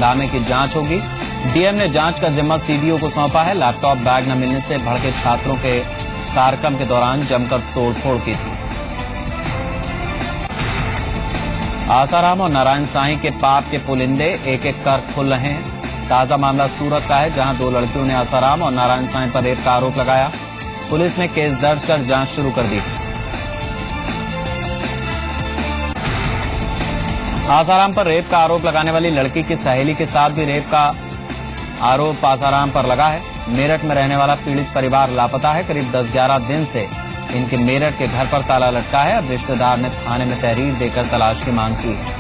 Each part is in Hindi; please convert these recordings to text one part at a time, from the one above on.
हंगामे की जांच होगी। डीएम ने जांच का जिम्मा सीडीओ को सौंपा है। लैपटॉप बैग न मिलने से भड़के छात्रों के कार्यक्रम के दौरान जमकर तोड़फोड़ की थी। आसाराम और नारायण साईं के पाप के पुलिंदे एक एक कर खुल रहे हैं। ताजा मामला सूरत का है, जहां 2 लड़कियों ने आसाराम और नारायण साईं पर रेप का आरोप लगाया। पुलिस ने केस दर्ज कर जांच शुरू कर दी। आसाराम पर रेप का आरोप लगाने वाली लड़की की सहेली के साथ भी रेप का आरोप आसाराम पर लगा है। मेरठ में रहने वाला पीड़ित परिवार लापता है। करीब 10-11 दिन से इनके मेरठ के घर पर ताला लटका है। अब रिश्तेदार ने थाने में तहरीर देकर तलाश की मांग की है।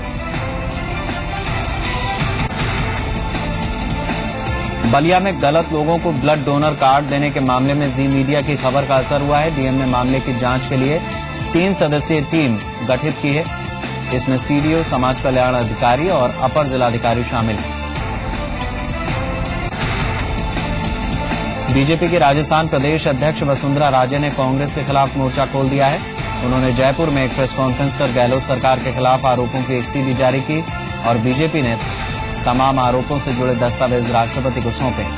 बलिया में गलत लोगों को ब्लड डोनर कार्ड देने के मामले में जी मीडिया की खबर का असर हुआ है। डीएम ने मामले की जांच के लिए 3 सदस्यीय टीम गठित की है। इसमें सीडीओ, समाज कल्याण अधिकारी और अपर जिलाधिकारी शामिल हैं। बीजेपी के राजस्थान प्रदेश अध्यक्ष वसुंधरा राजे ने कांग्रेस के खिलाफ मोर्चा खोल दिया है। उन्होंने जयपुर में एक प्रेस कॉन्फ्रेंस कर गहलोत सरकार के खिलाफ आरोपों की एक सीडी जारी की और बीजेपी ने तमाम आरोपों से जुड़े दस्तावेज राष्ट्रपति को सौंपे।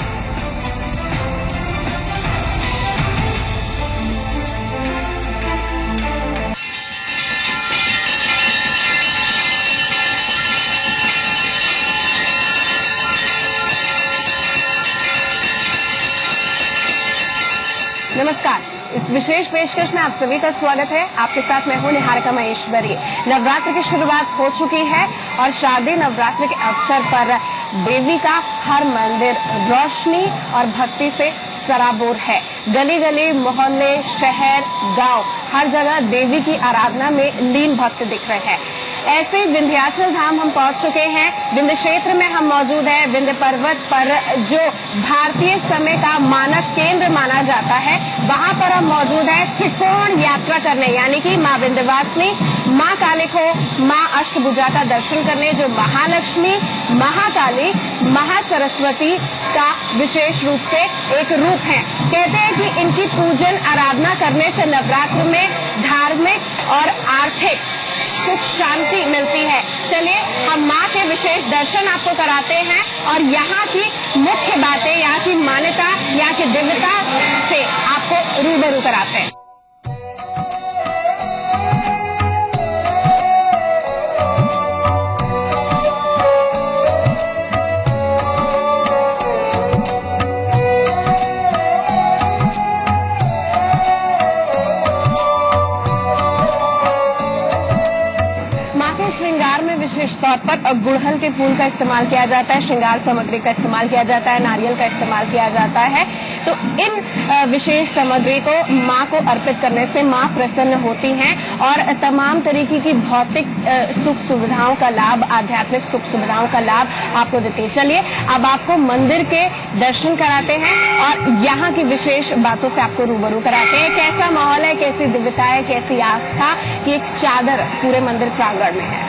नमस्कार, इस विशेष पेशकश में आप सभी का स्वागत है। आपके साथ मैं हूं निहारिका महेश्वरी। नवरात्र की शुरुआत हो चुकी है और शारदीय नवरात्र के अवसर पर देवी का हर मंदिर रोशनी और भक्ति से सराबोर है। गली गली, मोहल्ले, शहर, गांव, हर जगह देवी की आराधना में लीन भक्त दिख रहे हैं। ऐसे विंध्याचल धाम हम पहुंच चुके हैं। विंध्य क्षेत्र में हम मौजूद हैं। विंध्य पर्वत पर जो भारतीय समय का मानक केंद्र माना जाता है, वहां पर हम मौजूद हैं त्रिकोण यात्रा करने, यानी कि माँ विंध्यवासिनी, माँ कालिको, माँ अष्टभुजा का दर्शन करने, जो महालक्ष्मी, महाकाली, महासरस्वती का विशेष रूप से एक रूप है। कहते हैं कि इनकी पूजन आराधना करने से नवरात्र में धार्मिक और आर्थिक सुख शांति मिलती है। चलिए हम माँ के विशेष दर्शन आपको कराते हैं और यहाँ की मुख्य बातें, यहाँ की मान्यता, यहाँ की दिव्यता से आपको रूबरू कराते हैं। श्रृंगार में विशेष तौर पर गुड़हल के फूल का इस्तेमाल किया जाता है, श्रृंगार सामग्री का इस्तेमाल किया जाता है, नारियल का इस्तेमाल किया जाता है। तो इन विशेष सामग्री को माँ को अर्पित करने से माँ प्रसन्न होती हैं और तमाम तरीके की भौतिक सुख सुविधाओं का लाभ, आध्यात्मिक सुख सुविधाओं का लाभ आपको देती है। चलिए अब आपको मंदिर के दर्शन कराते हैं और यहाँ की विशेष बातों से आपको रूबरू कराते हैं। कैसा माहौल है, कैसी दिव्यता है, कैसी आस्था की एक चादर पूरे मंदिर प्रांगण में है।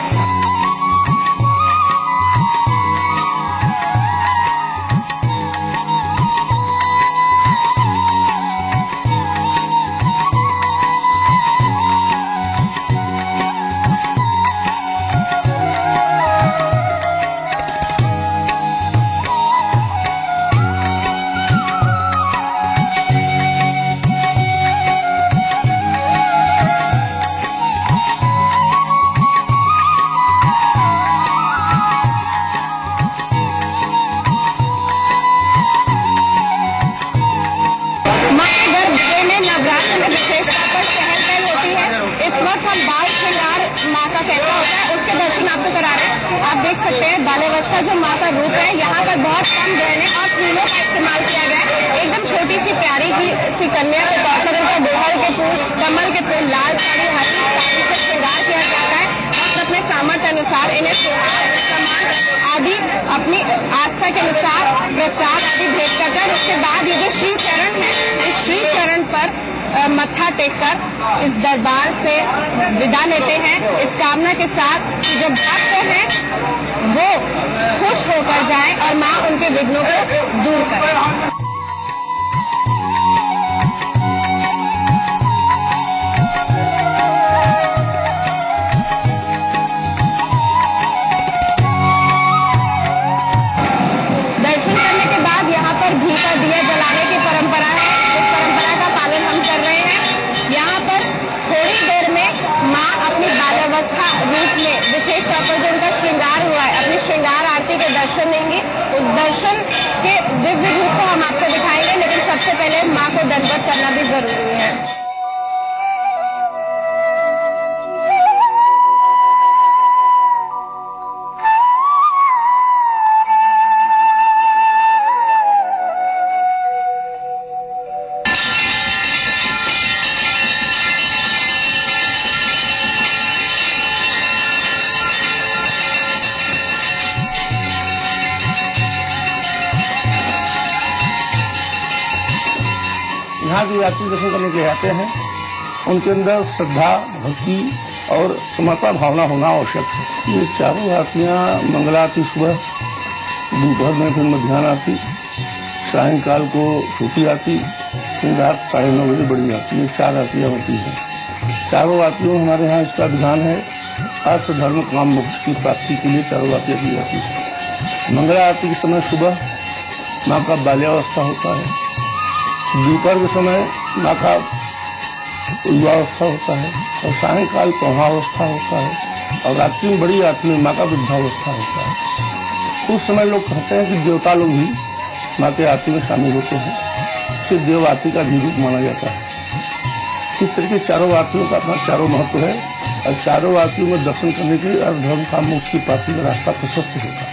आपको करा रहे हैं। आप देख सकते हैं बाल्यावस्था जो माँ का रूप है, यहाँ पर बहुत कम गहने और फूलों का इस्तेमाल किया गया है। एकदम छोटी सी प्यारी सी कन्या के तौर पर इनका गुड़हल के फूल, कमल के फूल, लाल साड़ी, हरी साड़ी से श्रृंगार किया जाता है। वक्त अपने सामर्थ्य अनुसार इन्हें सामान आदि अपनी आस्था के अनुसार प्रसाद आदि भेंट करते हैं। उसके बाद ये जो श्री चरण है, इस श्री चरण पर मत्था टेककर इस दरबार से विदा लेते हैं, इस कामना के साथ कि जो भक्त हैं वो खुश होकर जाएं और माँ उनके विघ्नों को दूर करे। दर्शन देंगी। उस दर्शन के दिव्य रूप को हम आपको दिखाएंगे, लेकिन सबसे पहले माँ को दंडवत करना भी जरूरी है। यहाँ जो यात्री दर्शन करने के आते हैं उनके अंदर श्रद्धा, भक्ति और समर्पण भावना होना आवश्यक है। ये चारों आरतियाँ मंगला आरती सुबह, दोपहर में फिर मध्याह्न आरती, सायंकाल को छोटी आरती, फिर रात 9:30 बजे बड़ी आरती, ये 4 आरतियाँ होती हैं। चारों आरतियों में हमारे यहाँ इसका विधान है, अर्थ धर्म काम मोक्ष की प्राप्ति के लिए चारों आरतियाँ की जाती है। मंगला आरती के समय सुबह माँ का बाल्यावस्था होता है, दोपहर के समय माँ का युवावस्था होता है और सायंकाल पौहावस्था होता है और रात्रि में बड़ी आरती में माँ का वृद्धावस्था होता है। उस समय लोग कहते हैं कि देवता लोग भी माँ के आरती में शामिल होते हैं, इसे देव आरती का भी रूप माना जाता है। इस तरह के चारों आरतियों का अपना चारों महत्व है और चारों आरतियों में दर्शन करने के लिए अर्थ धर्म काम मोक्ष की प्राप्ति का रास्ता प्रशस्त होता है।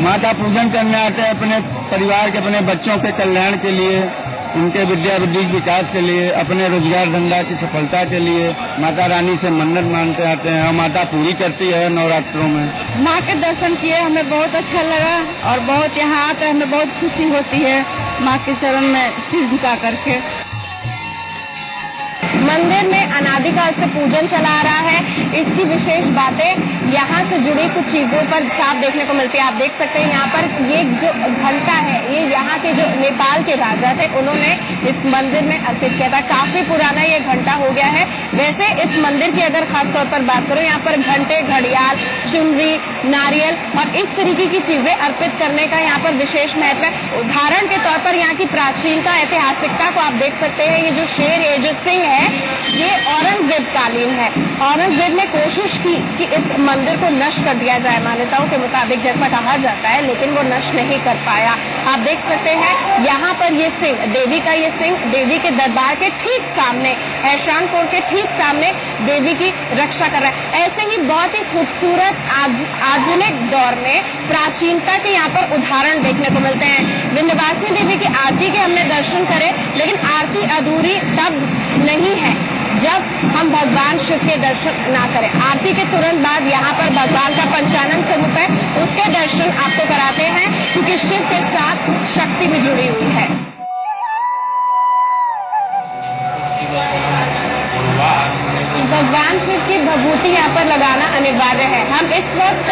माँ का पूजन करने आते हैं अपने परिवार के, अपने बच्चों के कल्याण के लिए, उनके विद्या बुद्धि विकास के लिए, अपने रोजगार धंधा की सफलता के लिए माता रानी से मन्नत मानते आते हैं और माता पूरी करती है नवरात्रों में। माँ के दर्शन किए, हमें बहुत अच्छा लगा और बहुत यहाँ आकर हमें बहुत खुशी होती है माँ के चरण में सिर झुका करके। मंदिर में अनादिकाल से पूजन चला आ रहा है। इसकी विशेष बातें यहाँ से जुड़ी कुछ चीजों पर साफ देखने को मिलती है। आप देख सकते हैं यहाँ पर ये जो घंटा है, ये यहाँ के जो नेपाल के राजा थे उन्होंने इस मंदिर में अर्पित किया था। काफी पुराना ये घंटा हो गया है। वैसे इस मंदिर की अगर खास तौर पर बात करूं, यहाँ पर घंटे, घड़ियाल, चुनरी, नारियल और इस तरीके की चीजें अर्पित करने का यहाँ पर विशेष महत्व है। उदाहरण के तौर पर यहाँ की प्राचीनता, ऐतिहासिकता को आप देख सकते हैं। ये जो शेर है, जो सिंह है, ये औरंगजेब कालीन है। औरंगजेब ने कोशिश की कि इस मंदिर को नष्ट कर दिया जाए, मान्यताओं के मुताबिक जैसा कहा जाता है, लेकिन वो नष्ट नहीं कर पाया। आप देख सकते हैं यहाँ पर ये सिंह, देवी का ये सिंह, देवी के दरबार के ठीक सामने, ऐशान कोट के ठीक सामने देवी की रक्षा कर रहा है। ऐसे ही बहुत ही खूबसूरत आधुनिक दौर में प्राचीनता के यहाँ पर उदाहरण देखने को मिलते हैं। विंध्यवासिनी देवी की आरती के हमने दर्शन करे, लेकिन आरती अधूरी तब नहीं है जब हम भगवान शिव के दर्शन ना करें। आरती के तुरंत बाद यहाँ पर भगवान का पंचानन स्वरूप है, उसके दर्शन आपको कराते हैं, क्योंकि शिव के साथ शक्ति भी जुड़ी हुई है। भगवान शिव की भभूति यहाँ पर लगाना अनिवार्य है। हम इस वक्त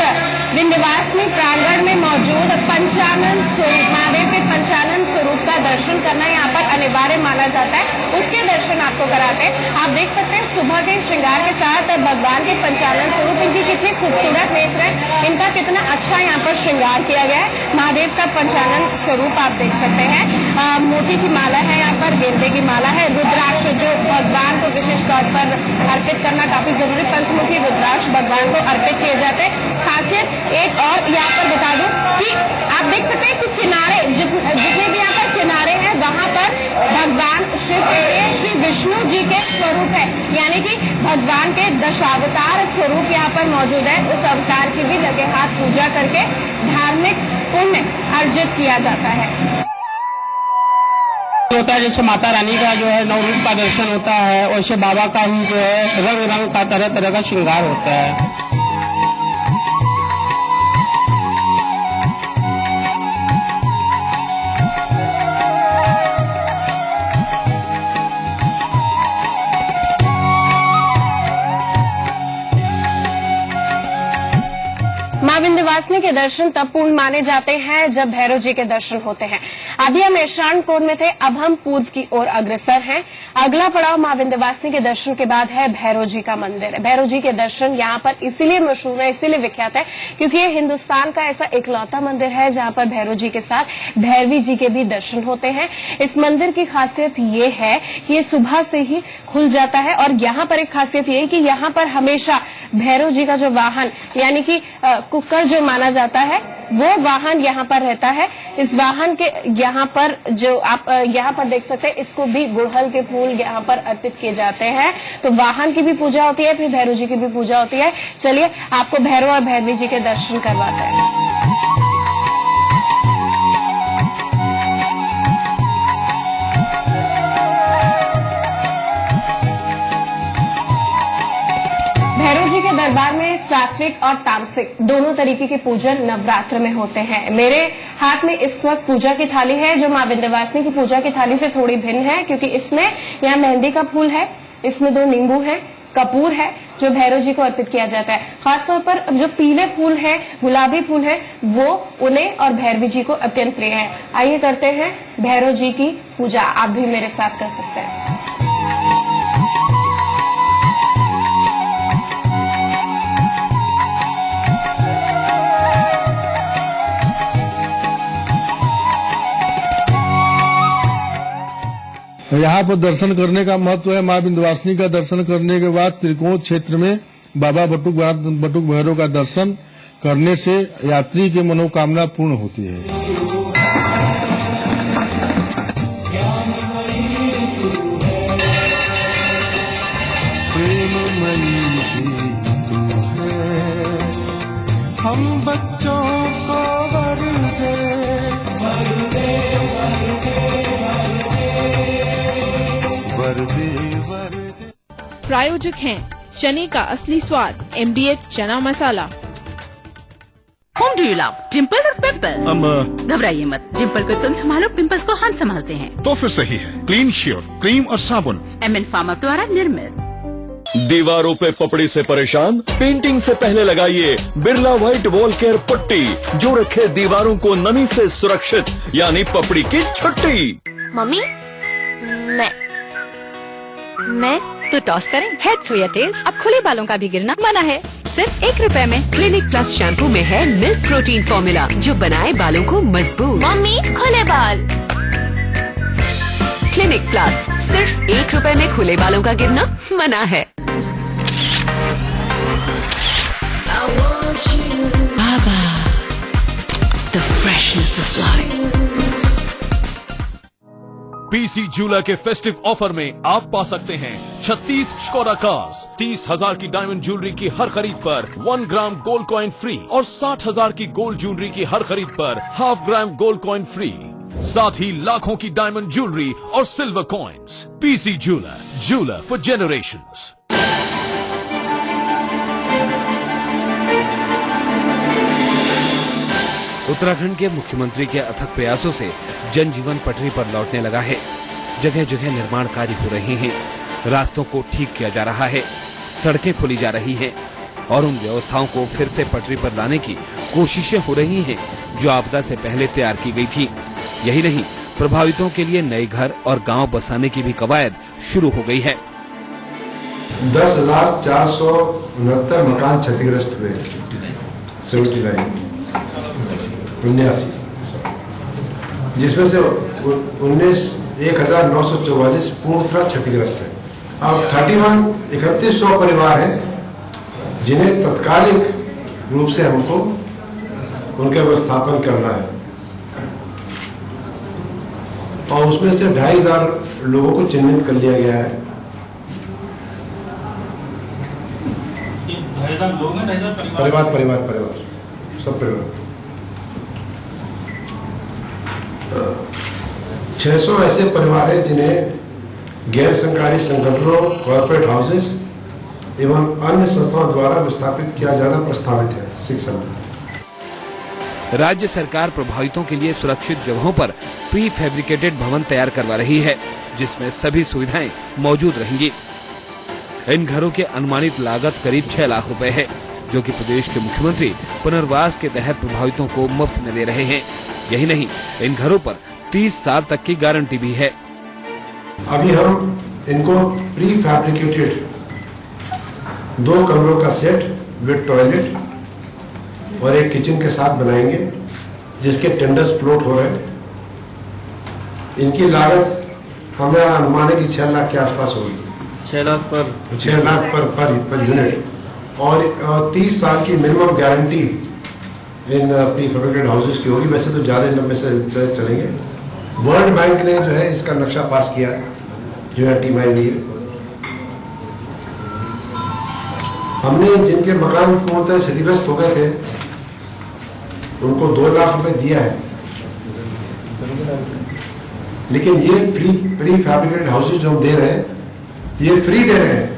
विंध्यवासिनी प्रांगण में मौजूद पंचानन स्वरूप, महादेव के पंचानन स्वरूप का दर्शन करना यहाँ पर अनिवार्य माना जाता है। उसके दर्शन आपको कराते हैं। आप देख सकते हैं सुबह के श्रृंगार के साथ भगवान के पंचानन स्वरूप, इनकी कितनी खूबसूरत नेत्र है, इनका कितना अच्छा यहाँ पर श्रृंगार किया गया है। महादेव का पंचानन स्वरूप आप देख सकते हैं। मोती की माला है, यहाँ पर गेंदे की माला है, रुद्राक्ष जो भगवान को विशेष तौर पर अर्पित करना काफी जरूरी, पंचमुखी रुद्राक्ष भगवान को अर्पित किए जाते हैं। खासियत एक और यहाँ पर बता दूं कि आप देख सकते हैं कि किनारे जितने भी यहाँ पर किनारे हैं, वहां पर भगवान शिव के, श्री विष्णु जी के स्वरूप है, यानी कि भगवान के दशावतार स्वरूप यहाँ पर मौजूद है। उस अवतार की भी लगे हाथ पूजा करके धार्मिक पुण्य अर्जित किया जाता है। होता है जैसे माता रानी का जो है नवरूप का दर्शन होता है, वैसे बाबा का ही जो है रंग रंग का, तरह तरह का श्रृंगार होता है। मां विंध्यवासिनी विंध्यवासिनी के दर्शन तब पूर्ण माने जाते हैं जब भैरव जी के दर्शन होते हैं। अभी हम मेषरान कोण में थे, अब हम पूर्व की ओर अग्रसर हैं। अगला पड़ाव मां विंध्यवासिनी के दर्शन के बाद है भैरव जी का मंदिर। भैरव जी के दर्शन यहाँ पर इसीलिए मशहूर है, इसीलिए विख्यात है क्योंकि ये हिंदुस्तान का ऐसा इकलौता मंदिर है जहाँ पर भैरव जी के साथ भैरवी जी के भी दर्शन होते हैं। इस मंदिर की खासियत ये है कि ये सुबह से ही खुल जाता है और यहाँ पर एक खासियत ये है कि यहाँ पर हमेशा भैरव जी का जो वाहन यानी कि कुक्कर जो माना जाता है वो वाहन यहाँ पर रहता है। इस वाहन के यहाँ पर जो आप यहाँ पर देख सकते हैं, इसको भी गुड़हल के फूल यहाँ पर अर्पित किए जाते हैं। तो वाहन की भी पूजा होती है, फिर भैरव जी की भी पूजा होती है। चलिए आपको भैरव और भैरवी जी के दर्शन करवाते हैं। भैरव जी के दरबार में सात्विक और तामसिक दोनों तरीके के पूजन नवरात्र में होते हैं। मेरे हाथ में इस वक्त पूजा की थाली है जो मां विंध्यवासिनी की पूजा की थाली से थोड़ी भिन्न है क्योंकि इसमें यहाँ मेहंदी का फूल है, इसमें 2 नींबू हैं, कपूर है जो भैरव जी को अर्पित किया जाता है। खासतौर पर जो पीले फूल हैं, गुलाबी फूल हैं, वो उन्हें और भैरवी जी को अत्यंत प्रिय है। आइए करते हैं भैरव जी की पूजा। आप भी मेरे साथ कर सकते हैं। यहाँ पर दर्शन करने का महत्व है। माँ विंध्यवासिनी का दर्शन करने के बाद त्रिकोण क्षेत्र में बाबा बटुक भैरव का दर्शन करने से यात्री की मनोकामना पूर्ण होती है। हम बच्चों को प्रायोजक हैं चने का असली स्वाद MDH चना मसाला। Whom do you love? Dimple और पिंपल? घबराइए मत, डिम्पल को तुम संभालो, पिंपल्स को हम संभालते हैं। तो फिर सही है क्लीन श्योर क्रीम और साबुन MN फार्मा द्वारा निर्मित। दीवारों पे पपड़ी से परेशान? पेंटिंग से पहले लगाइए बिरला व्हाइट वॉल केयर पट्टी जो रखे दीवारों को नमी से सुरक्षित, यानी पपड़ी की छुट्टी। मम्मी मैं तो टॉस करें हेड्स हो या टेल्स, अब खुले बालों का भी गिरना मना है। सिर्फ 1 रुपए में क्लिनिक प्लस शैम्पू में है मिल्क प्रोटीन फॉर्मूला जो बनाए बालों को मजबूत। मम्मी खुले बाल। क्लिनिक प्लस, सिर्फ 1 रुपए में खुले बालों का गिरना मना है। बाबा, the freshness of life। PC jeweller के फेस्टिव ऑफर में आप पा सकते हैं 36 स्कोडा कार्स, 30,000 की डायमंड ज्वेलरी की हर खरीद पर 1 ग्राम गोल्ड कॉइन फ्री और 60,000 की गोल्ड ज्वेलरी की हर खरीद पर ½ ग्राम गोल्ड कॉइन फ्री। साथ ही लाखों की डायमंड ज्वेलरी और silver coins. PC jeweller, jeweller for generations. Uttarakhand के मुख्यमंत्री के अथक प्रयासों से जनजीवन पटरी पर लौटने लगा है। जगह जगह निर्माण कार्य हो रहे हैं, रास्तों को ठीक किया जा रहा है, सड़कें खोली जा रही हैं और उन व्यवस्थाओं को फिर से पटरी पर लाने की कोशिशें हो रही हैं जो आपदा से पहले तैयार की गई थी। यही नहीं, प्रभावितों के लिए नए घर और गांव बसाने की भी कवायद शुरू हो गई है। 10,469 मकान क्षतिग्रस्त हुए, 79, जिसमें से 1,944 पूर्णतः क्षतिग्रस्त है। अब 31,100 परिवार हैं जिन्हें तत्कालिक रूप से हमको उनका व्यवस्थापन करना है और उसमें से 2,500 लोगों को चिन्हित कर लिया गया है। परिवार सब परिवार 600 ऐसे परिवार हैं जिन्हें गैर सरकारी संगठनों, कॉर्पोरेट हाउसेस एवं अन्य संस्थाओं द्वारा विस्थापित किया जाना प्रस्तावित है। शिक्षा राज्य सरकार प्रभावितों के लिए सुरक्षित जगहों पर प्री फैब्रिकेटेड भवन तैयार करवा रही है जिसमें सभी सुविधाएं मौजूद रहेंगी। इन घरों की अनुमानित लागत करीब 6 लाख रुपए है। जो कि प्रदेश के मुख्यमंत्री पुनर्वास के तहत प्रभावितों को मुफ्त में दे रहे हैं। यही नहीं, इन घरों पर 30 साल तक की गारंटी भी है। अभी हम इनको प्री फैब्रिकेटेड 2 कमरों का सेट विद टॉयलेट और एक किचन के साथ बनाएंगे, जिसके टेंडर्स फ्लोट हो रहे हैं। इनकी लागत हमें अनुमान है कि 6 लाख के आसपास होगी। 6 लाख पर यूनिट और 30 साल की मिनिमम गारंटी इन प्री फैब्रिकेटेड हाउसेस की होगी। वैसे तो ज्यादा लंबे से चलेंगे। वर्ल्ड बैंक ने जो है इसका नक्शा पास किया है, जो है टीमाई ली है। हमने जिनके मकान पूर्णतः क्षतिग्रस्त हो गए थे उनको 2 लाख रुपए दिया है, लेकिन ये प्री फैब्रिकेटेड हाउसेज जो हम दे रहे हैं ये फ्री दे रहे हैं।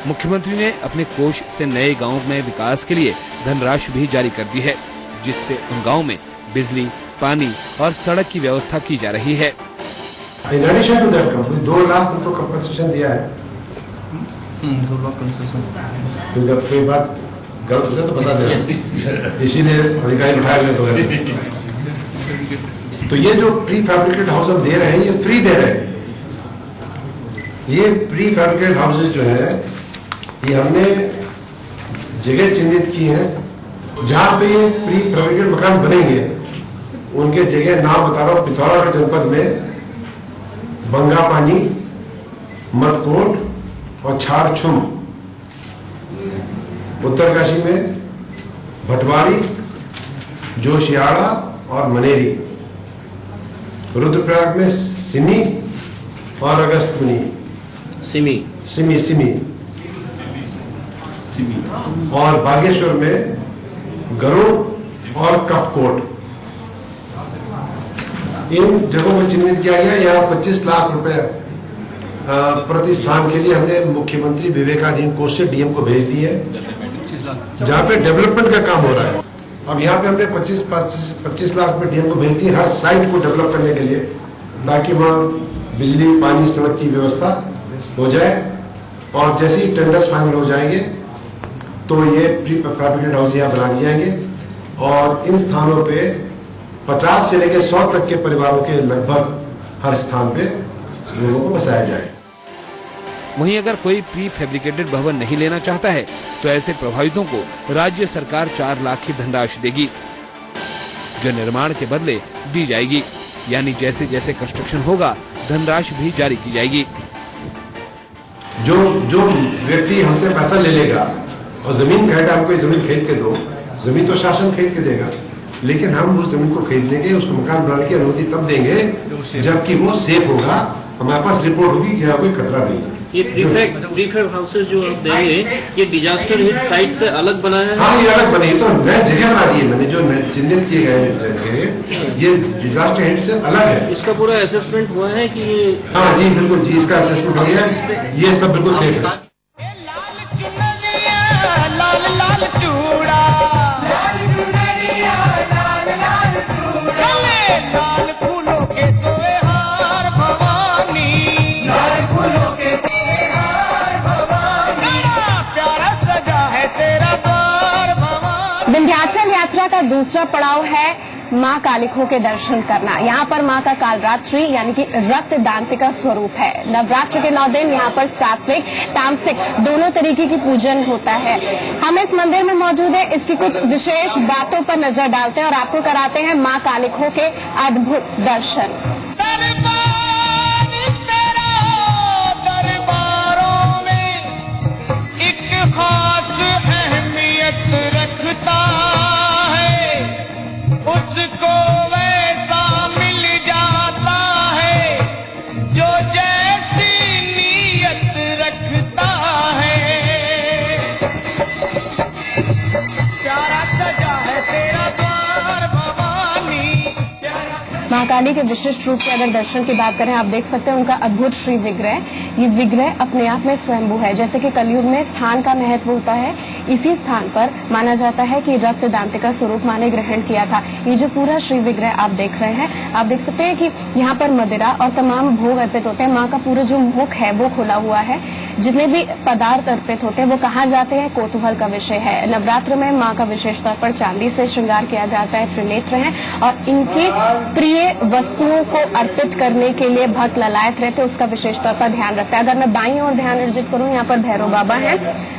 मुख्यमंत्री ने अपने कोष से नए गांव में विकास के लिए धनराशि भी जारी कर दी है, जिससे उन गांव में बिजली, पानी और सड़क की व्यवस्था की जा रही है। In addition to that, 2 lakh उनको कंपनसेशन दिया है। 2 लाख कंपनसेशन। जब कोई बात गलत हो जाए तो बता देना, इसीलिए अधिकारी उठाए गए तो ये जो प्री फैब्रिकेटेड हाउस हम दे रहे हैं ये फ्री दे रहे हैं। ये प्री फैब्रिकेटेड हाउसेज जो है ये हमने जगह चिन्हित की है जहां पे ये प्री फैब्रिकेटेड मकान बनेंगे। उनके जगह नाम बता रहा हूं, पिथौरागढ़ जनपद में बंगापानी, मतकोट और छाड़छुम, उत्तरकाशी में भटवारी, जोशियाड़ा और मनेरी, रुद्रप्रयाग में सिमी और अगस्तमुनि, सिमी और बागेश्वर में गरुड़ और कफकोट। इन जगहों को चिन्हित किया गया। यहाँ 25 लाख रुपए प्रति स्थान के लिए हमने मुख्यमंत्री विवेकाधीन कोष से डीएम को भेज दी है, जहाँ पे डेवलपमेंट का काम हो रहा है। अब यहाँ पे हमने 25 लाख रुपए डीएम को भेज दी हर साइट को डेवलप करने के लिए, ताकि वहाँ बिजली, पानी, सड़क की व्यवस्था हो जाए। और जैसे ही टेंडर्स फाइनल हो जाएंगे तो ये प्री फैब्रिकेटेड हाउस यहाँ बना दिए जाएंगे और इन स्थानों पे 50 से लेकर 100 तक के परिवारों के लगभग हर स्थान पे लोगों को बसाया जाए। वहीं अगर कोई प्री फैब्रिकेटेड भवन नहीं लेना चाहता है तो ऐसे प्रभावितों को राज्य सरकार 4 लाख की धनराशि देगी, जो निर्माण के बदले दी जाएगी। यानी जैसे जैसे कंस्ट्रक्शन होगा धनराशि भी जारी की जाएगी। जो व्यक्ति हमसे पैसा ले लेगा और जमीन कहेगा हमको जमीन खरीद के दो, जमीन तो शासन खरीद के देगा, लेकिन हम उस जमीन को खरीद लेंगे, उसको मकान बनाने की अनुमति तब देंगे जबकि वो सेफ होगा, हमारे पास रिपोर्ट होगी कि यहाँ कोई खतरा नहीं है। ये प्रीफैब हाउसेज जो आप देंगे ये डिजास्टर हिट साइट से अलग बनाया है? हाँ, ये अलग बने, तो नए जगह बना दी है मैंने, जो चिन्हित किए गए जगह ये डिजास्टर हिट से अलग है। इसका पूरा असेसमेंट हुआ है कि ये? हाँ जी बिल्कुल जी, इसका असेसमेंट हो गया, ये सब बिल्कुल सेफ है। विंध्याचल यात्रा का दूसरा पड़ाव है मां कालिखो के दर्शन करना। यहाँ पर मां का कालरात्रि यानी कि रक्त दांतिका स्वरूप है। नवरात्र के 9 दिन यहाँ पर सात्विक तामसिक दोनों तरीके की पूजन होता है। हम इस मंदिर में मौजूद है, इसकी कुछ विशेष बातों पर नजर डालते हैं और आपको कराते हैं मां कालिखो के अद्भुत दर्शन। महाकाली के विशिष्ट रूप के अगर दर्शन की बात करें, आप देख सकते हैं उनका अद्भुत श्री विग्रह। ये विग्रह अपने आप में स्वयंभू है। जैसे कि कलयुग में स्थान का महत्व होता है, इसी स्थान पर माना जाता है कि रक्त दांतिका स्वरूप मां ने ग्रहण किया था। ये जो पूरा श्री विग्रह आप देख रहे हैं आप देख सकते हैं कि यहाँ पर मदिरा और तमाम भोग अर्पित होते हैं। माँ का पूरा जो मुख है वो खुला हुआ है। जितने भी पदार्थ अर्पित होते हैं वो कहाँ जाते हैं, कौतूहल का विषय है। नवरात्र में माँ का विशेष तौर पर चांदी से श्रृंगार किया जाता है। त्रिनेत्र हैं और इनकी प्रिय वस्तुओं को अर्पित करने के लिए भक्त ललायत रहते, उसका विशेष तौर पर ध्यान रखता है। अगर मैं बाईं ओर ध्यान अर्जित करूं, यहाँ पर भैरव बाबा हैं।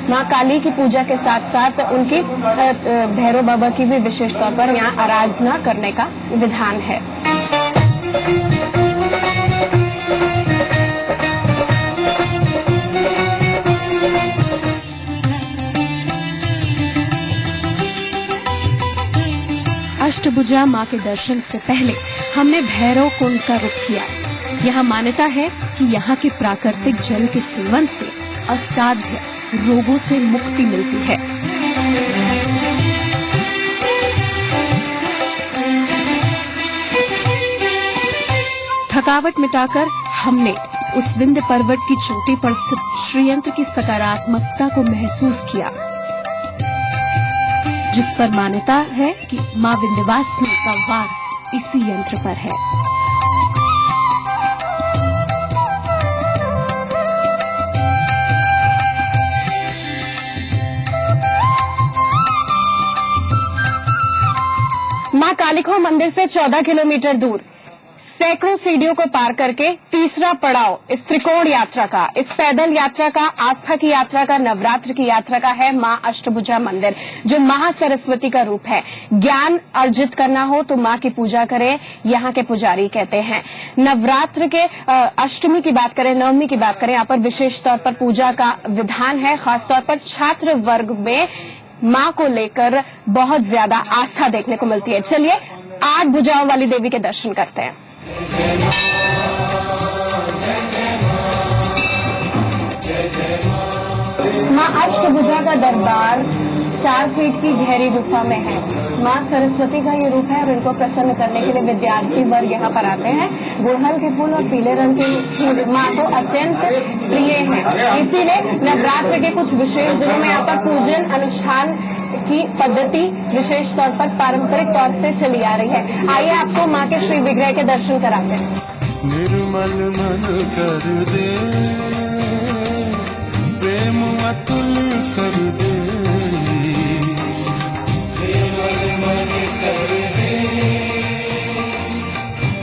माँ काली की पूजा के साथ साथ उनकी भैरव बाबा की भी विशेष तौर पर यहाँ आराधना करने का विधान है। अष्टभुजा माँ के दर्शन से पहले हमने भैरव कुंड का रुख किया। यहाँ मान्यता है कि यहाँ के प्राकृतिक जल के सेवन से असाध्य रोगों से मुक्ति मिलती है। थकावट मिटाकर हमने उस विंध्य पर्वत की चोटी पर स्थित श्रीयंत्र की सकारात्मकता को महसूस किया, जिस पर मान्यता है कि माँ विंध्यवासिनी का वास इसी यंत्र पर है। माँ कालिखो मंदिर से 14 किलोमीटर दूर सैकड़ों सीढ़ियों को पार करके तीसरा पड़ाव इस त्रिकोण यात्रा का, इस पैदल यात्रा का, आस्था की यात्रा का, नवरात्र की यात्रा का है माँ अष्टभुजा मंदिर, जो महासरस्वती का रूप है। ज्ञान अर्जित करना हो तो माँ की पूजा करें, यहाँ के पुजारी कहते हैं। नवरात्र के अष्टमी की बात करें, नवमी की बात करें, यहाँ पर विशेष तौर पर पूजा का विधान है। खासतौर पर छात्र वर्ग में माँ को लेकर बहुत ज्यादा आस्था देखने को मिलती है। चलिए 8 भुजाओं वाली देवी के दर्शन करते हैं। माँ अष्टभुजा का दरबार 4 फीट की गहरी गुफा में है। माँ सरस्वती का ये रूप है और इनको प्रसन्न करने के लिए विद्यार्थी वर्ग यहाँ पर आते हैं। गुड़हल के फूल और पीले रंग की माँ को अत्यंत प्रिय है, इसीलिए नवरात्र के कुछ विशेष दिनों में यहाँ पर पूजन अनुष्ठान की पद्धति विशेष तौर पर पारंपरिक तौर से चली आ रही है। आइए आपको माँ के श्री विग्रह के दर्शन कराते हैं। निर्मल मन कर दे, प्रेम अतुल कर दे, निर्मल मन कर दे,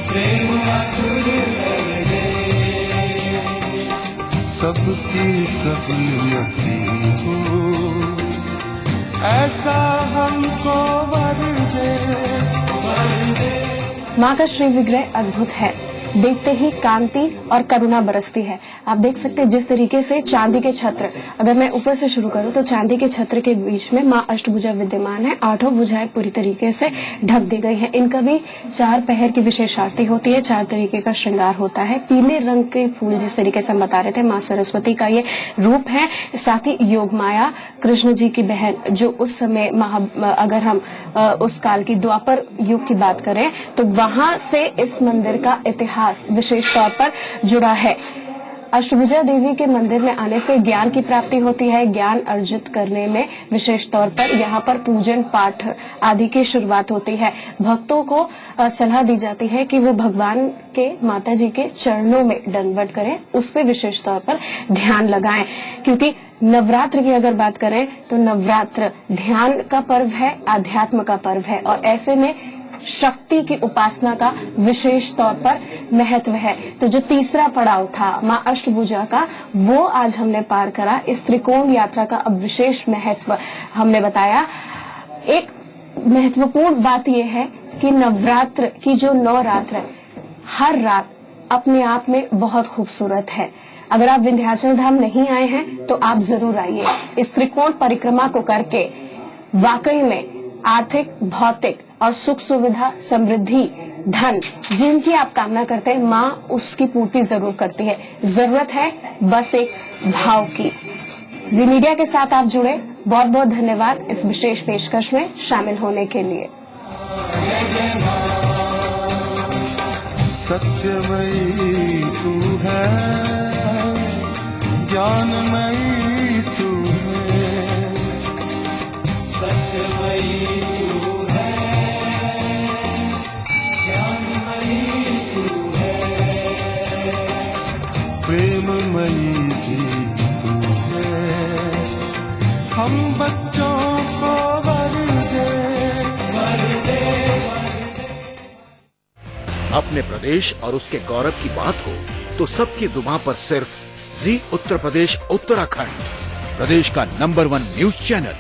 प्रेम अतुल कर दे, सबकी सबकी हो, ऐसा हमको वर दे। माँ का श्री विग्रह अद्भुत है, देखते ही कांति और करुणा बरसती है। आप देख सकते हैं जिस तरीके से चांदी के छत्र, अगर मैं ऊपर से शुरू करूं तो चांदी के छत्र के बीच में माँ अष्टभुजा विद्यमान है। 8 भुजाएं पूरी तरीके से ढक दी गई हैं। इनका भी 4 पहर की विशेष आरती होती है, 4 तरीके का श्रृंगार होता है। पीले रंग के फूल जिस तरीके से हम बता रहे थे, माँ सरस्वती का ये रूप है। साथ ही योग माया कृष्ण जी की बहन, जो उस समय अगर हम उस काल की द्वापर युग की बात करें तो वहां से इस मंदिर का इतिहास विशेष तौर पर जुड़ा है। अष्टभुजा देवी के मंदिर में आने से ज्ञान की प्राप्ति होती है। ज्ञान अर्जित करने में विशेष तौर पर यहाँ पर पूजन पाठ आदि की शुरुआत होती है। भक्तों को सलाह दी जाती है कि वो भगवान के, माता जी के चरणों में दंडवत करें, उस पर विशेष तौर पर ध्यान लगाएं, क्योंकि नवरात्र की अगर बात करें तो नवरात्र ध्यान का पर्व है, आध्यात्म का पर्व है, और ऐसे में शक्ति की उपासना का विशेष तौर पर महत्व है। तो जो तीसरा पड़ाव था माँ अष्टभुजा का, वो आज हमने पार करा। इस त्रिकोण यात्रा का अब विशेष महत्व हमने बताया। एक महत्वपूर्ण बात यह है कि नवरात्र की जो 9 रात्र है, हर रात अपने आप में बहुत खूबसूरत है। अगर आप विंध्याचल धाम नहीं आए हैं तो आप जरूर आइए। इस त्रिकोण परिक्रमा को करके वाकई में आर्थिक, भौतिक और सुख सुविधा, समृद्धि, धन, जिनकी आप कामना करते हैं, माँ उसकी पूर्ति जरूर करती है। जरूरत है बस एक भाव की। जी मीडिया के साथ आप जुड़े, बहुत बहुत धन्यवाद इस विशेष पेशकश में शामिल होने के लिए। सत्यमयी तू है, ज्ञानमयी तू है, सत्यमयी तू है, ज्ञानमयी अपने प्रदेश और उसके गौरव की बात हो तो सबकी जुबान पर सिर्फ जी उत्तर प्रदेश उत्तराखंड, प्रदेश का नंबर 1 न्यूज चैनल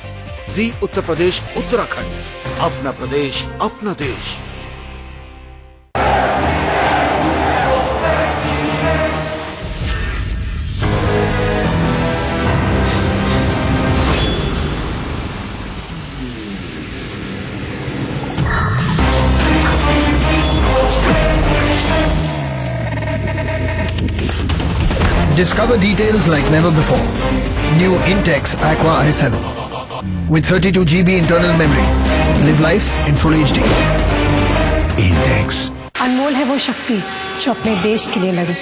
जी उत्तर प्रदेश उत्तराखंड, अपना प्रदेश अपना देश। Discover details like never before. New Intex Aqua i7 with 32 GB internal memory. Live life in full HD. Intex. अनमोल है वो शक्ति जो अपने देश के लिए लड़ी।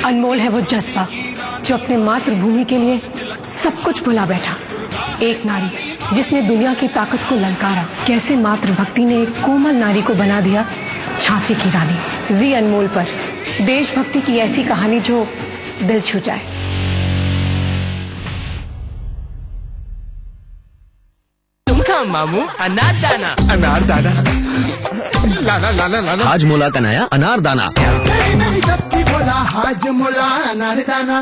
अनमोल है वो जज्बा जो अपने मातृभूमि के लिए सब कुछ भुला बैठा। एक नारी जिसने दुनिया की ताकत को ललकारा। कैसे मातृभक्ति ने एक कोमल नारी को बना दिया झांसी की रानी। जी अनमोल पर देशभक्ति की ऐसी कहानी जो दिल छू जाए। मामू अनारदाना। अनारदाना लाना लाना लाना। हाजमोला का नया अनारदाना। मेरी सबकी बोला हाजमोला अनारदाना।